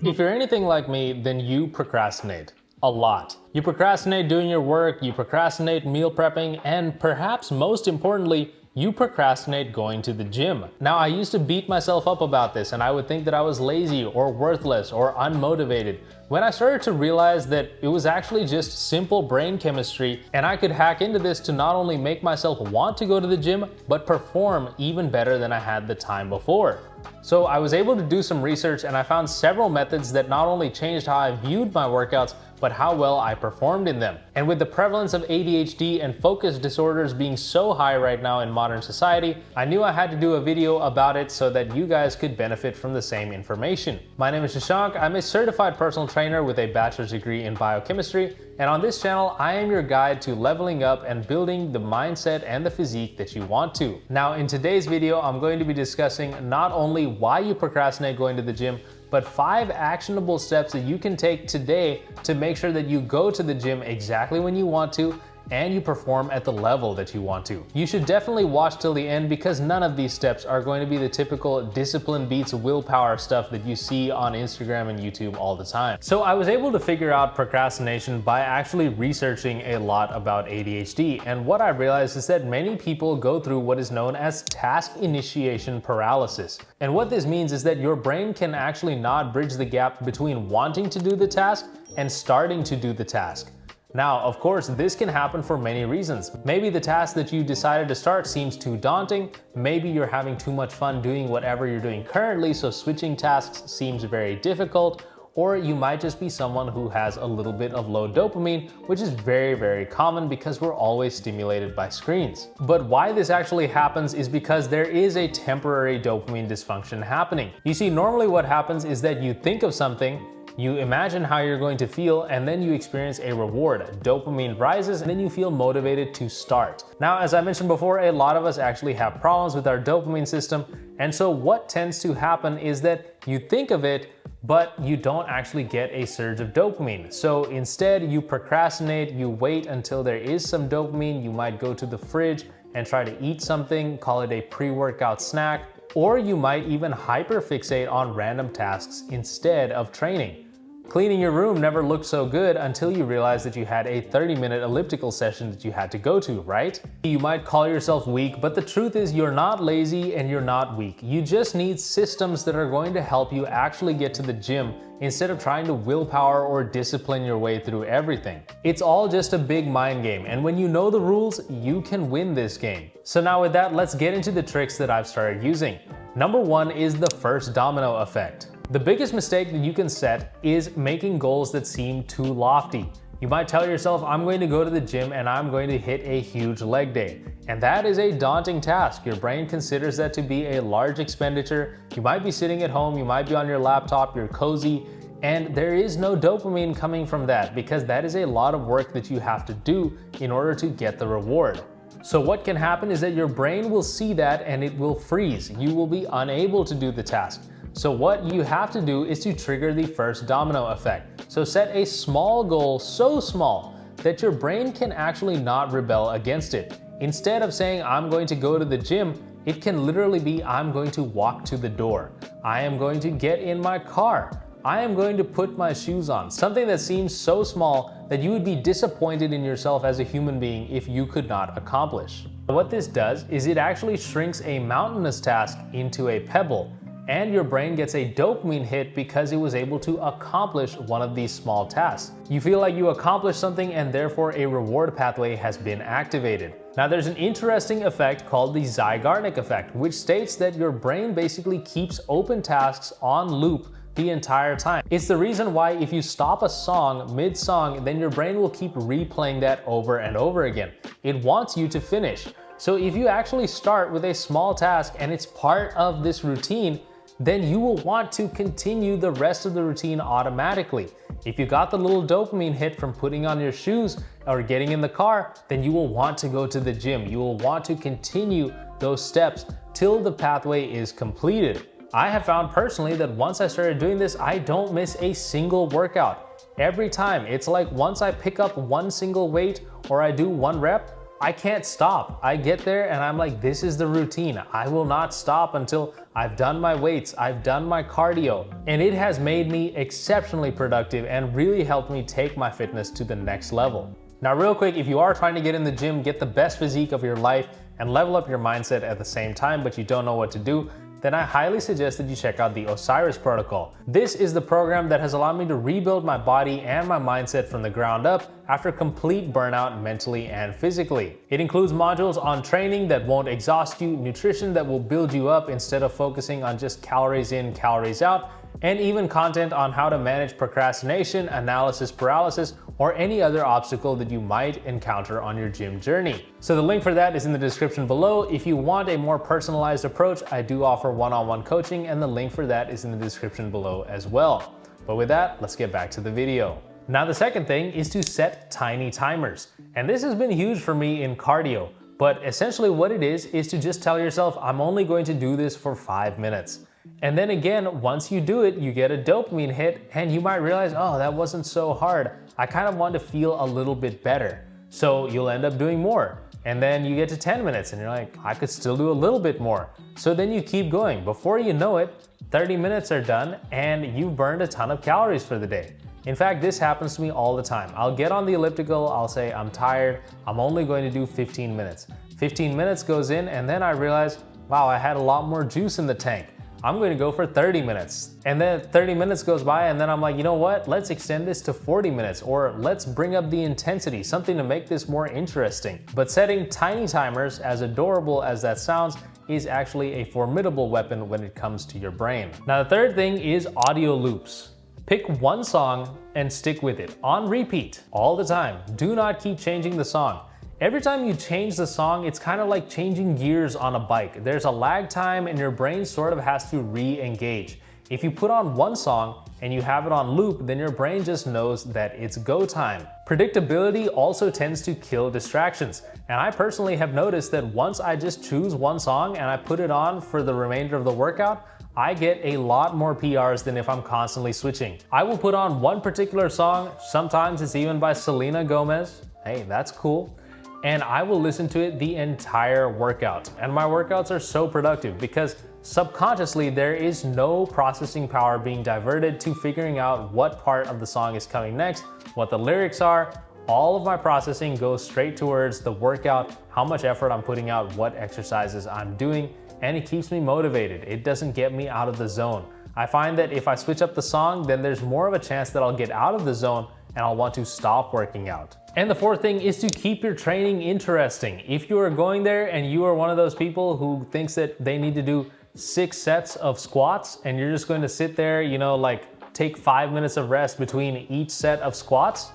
If you're anything like me, then you procrastinate. A lot. You procrastinate doing your work, you procrastinate meal prepping, and perhaps most importantly, you procrastinate going to the gym. Now, I used to beat myself up about this and I would think that I was lazy or worthless or unmotivated. When I started to realize that it was actually just simple brain chemistry and I could hack into this to not only make myself want to go to the gym, but perform even better than I had the time before. So I was able to do some research and I found several methods that not only changed how I viewed my workouts, but how well I performed in them. And with the prevalence of ADHD and focus disorders being so high right now in modern society, I knew I had to do a video about it so that you guys could benefit from the same information. My name is Shashank. I'm a certified personal trainer with a bachelor's degree in biochemistry, and on this channel, I am your guide to leveling up and building the mindset and the physique that you want to. Now, in today's video, I'm going to be discussing not only why you procrastinate going to the gym, but 5 actionable steps that you can take today to make sure that you go to the gym exactly when you want to and you perform at the level that you want to. You should definitely watch till the end because none of these steps are going to be the typical discipline beats willpower stuff that you see on Instagram and YouTube all the time. So I was able to figure out procrastination by actually researching a lot about ADHD, and what I realized is that many people go through what is known as task initiation paralysis. And what this means is that your brain can actually not bridge the gap between wanting to do the task and starting to do the task. Now, of course, this can happen for many reasons. Maybe the task that you decided to start seems too daunting. Maybe you're having too much fun doing whatever you're doing currently, so switching tasks seems very difficult. Or you might just be someone who has a little bit of low dopamine, which is very, very common because we're always stimulated by screens. But why this actually happens is because there is a temporary dopamine dysfunction happening. You see, normally what happens is that you think of something, you imagine how you're going to feel, and then you experience a reward. Dopamine rises, and then you feel motivated to start. Now, as I mentioned before, a lot of us actually have problems with our dopamine system, and so what tends to happen is that you think of it, but you don't actually get a surge of dopamine. So instead, you procrastinate, you wait until there is some dopamine, you might go to the fridge and try to eat something, call it a pre-workout snack, or you might even hyperfixate on random tasks instead of training. Cleaning your room never looked so good until you realized that you had a 30-minute elliptical session that you had to go to, right? You might call yourself weak, but the truth is you're not lazy and you're not weak. You just need systems that are going to help you actually get to the gym instead of trying to willpower or discipline your way through everything. It's all just a big mind game, and when you know the rules, you can win this game. So now with that, let's get into the tricks that I've started using. Number 1 is the first domino effect. The biggest mistake that you can set is making goals that seem too lofty. You might tell yourself, I'm going to go to the gym and I'm going to hit a huge leg day. And that is a daunting task. Your brain considers that to be a large expenditure. You might be sitting at home, you might be on your laptop, you're cozy, and there is no dopamine coming from that because that is a lot of work that you have to do in order to get the reward. So what can happen is that your brain will see that and it will freeze. You will be unable to do the task. So what you have to do is to trigger the first domino effect. So set a small goal, so small that your brain can actually not rebel against it. Instead of saying, I'm going to go to the gym, it can literally be, I'm going to walk to the door. I am going to get in my car. I am going to put my shoes on. Something that seems so small that you would be disappointed in yourself as a human being if you could not accomplish. What this does is it actually shrinks a mountainous task into a pebble, and your brain gets a dopamine hit because it was able to accomplish one of these small tasks. You feel like you accomplished something and therefore a reward pathway has been activated. Now there's an interesting effect called the Zygarnik effect, which states that your brain basically keeps open tasks on loop the entire time. It's the reason why if you stop a song mid-song, then your brain will keep replaying that over and over again. It wants you to finish. So if you actually start with a small task and it's part of this routine, then you will want to continue the rest of the routine automatically. If you got the little dopamine hit from putting on your shoes or getting in the car, then you will want to go to the gym. You will want to continue those steps till the pathway is completed. I have found personally that once I started doing this, I don't miss a single workout. Every time, it's like once I pick up one single weight or I do one rep, I can't stop. I get there and I'm like, this is the routine. I will not stop until I've done my weights, I've done my cardio. And it has made me exceptionally productive and really helped me take my fitness to the next level. Now, real quick, if you are trying to get in the gym, get the best physique of your life, and level up your mindset at the same time, but you don't know what to do, then I highly suggest that you check out the Osiris Protocol. This is the program that has allowed me to rebuild my body and my mindset from the ground up after complete burnout mentally and physically. It includes modules on training that won't exhaust you, nutrition that will build you up instead of focusing on just calories in, calories out, and even content on how to manage procrastination, analysis paralysis, or any other obstacle that you might encounter on your gym journey. So the link for that is in the description below. If you want a more personalized approach, I do offer one-on-one coaching, and the link for that is in the description below as well. But with that, let's get back to the video. Now, the second thing is to set tiny timers. And this has been huge for me in cardio, but essentially what it is to just tell yourself, I'm only going to do this for 5 minutes. And then again, once you do it, you get a dopamine hit and you might realize, oh, that wasn't so hard. I kind of want to feel a little bit better. So you'll end up doing more. And then you get to 10 minutes and you're like, I could still do a little bit more. So then you keep going. Before you know it, 30 minutes are done and you've burned a ton of calories for the day. In fact, this happens to me all the time. I'll get on the elliptical, I'll say, I'm tired, I'm only going to do 15 minutes. 15 minutes goes in and then I realize, wow, I had a lot more juice in the tank. I'm going to go for 30 minutes. And then 30 minutes goes by and then I'm like, you know what? Let's extend this to 40 minutes or let's bring up the intensity, something to make this more interesting. But setting tiny timers, as adorable as that sounds, is actually a formidable weapon when it comes to your brain. Now, the third thing is audio loops. Pick one song and stick with it on repeat all the time. Do not keep changing the song. Every time you change the song, it's kind of like changing gears on a bike. There's a lag time and your brain sort of has to re-engage. If you put on one song and you have it on loop, then your brain just knows that it's go time. Predictability also tends to kill distractions. And I personally have noticed that once I just choose one song and I put it on for the remainder of the workout, I get a lot more PRs than if I'm constantly switching. I will put on one particular song, sometimes it's even by Selena Gomez. Hey, that's cool. And I will listen to it the entire workout. And my workouts are so productive because subconsciously there is no processing power being diverted to figuring out what part of the song is coming next, what the lyrics are. All of my processing goes straight towards the workout, how much effort I'm putting out, what exercises I'm doing, and it keeps me motivated. It doesn't get me out of the zone. I find that if I switch up the song, then there's more of a chance that I'll get out of the zone and I'll want to stop working out. And the fourth thing is to keep your training interesting. If you are going there and you are one of those people who thinks that they need to do 6 sets of squats and you're just going to sit there, like take 5 minutes of rest between each set of squats,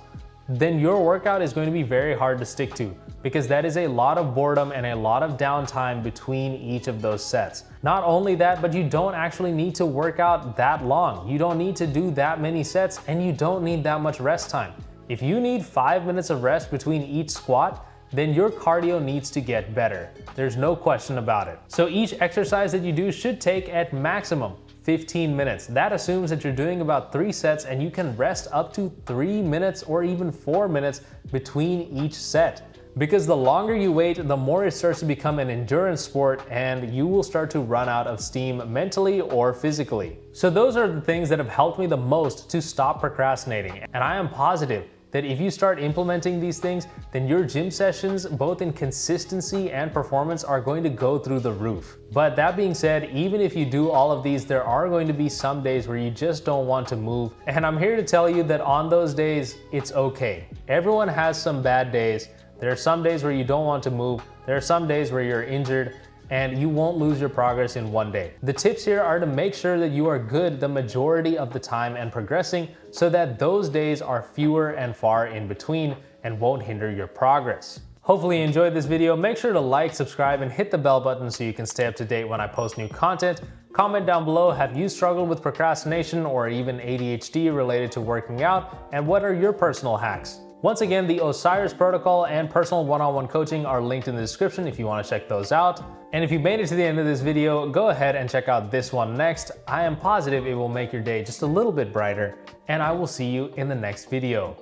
then your workout is going to be very hard to stick to because that is a lot of boredom and a lot of downtime between each of those sets. Not only that, but you don't actually need to work out that long. You don't need to do that many sets and you don't need that much rest time. If you need 5 minutes of rest between each squat, then your cardio needs to get better. There's no question about it. So each exercise that you do should take at maximum 15 minutes. That assumes that you're doing about 3 sets and you can rest up to 3 minutes or even 4 minutes between each set. Because the longer you wait, the more it starts to become an endurance sport and you will start to run out of steam mentally or physically. So those are the things that have helped me the most to stop procrastinating. And I am positive that if you start implementing these things, then your gym sessions, both in consistency and performance, are going to go through the roof. But that being said, even if you do all of these, there are going to be some days where you just don't want to move. And I'm here to tell you that on those days, it's okay. Everyone has some bad days. There are some days where you don't want to move. There are some days where you're injured and you won't lose your progress in one day. The tips here are to make sure that you are good the majority of the time and progressing so that those days are fewer and far in between and won't hinder your progress. Hopefully you enjoyed this video. Make sure to like, subscribe, and hit the bell button so you can stay up to date when I post new content. Comment down below, have you struggled with procrastination or even ADHD related to working out? And what are your personal hacks? Once again, the Osiris Protocol and personal one-on-one coaching are linked in the description if you want to check those out. And if you made it to the end of this video, go ahead and check out this one next. I am positive it will make your day just a little bit brighter, and I will see you in the next video.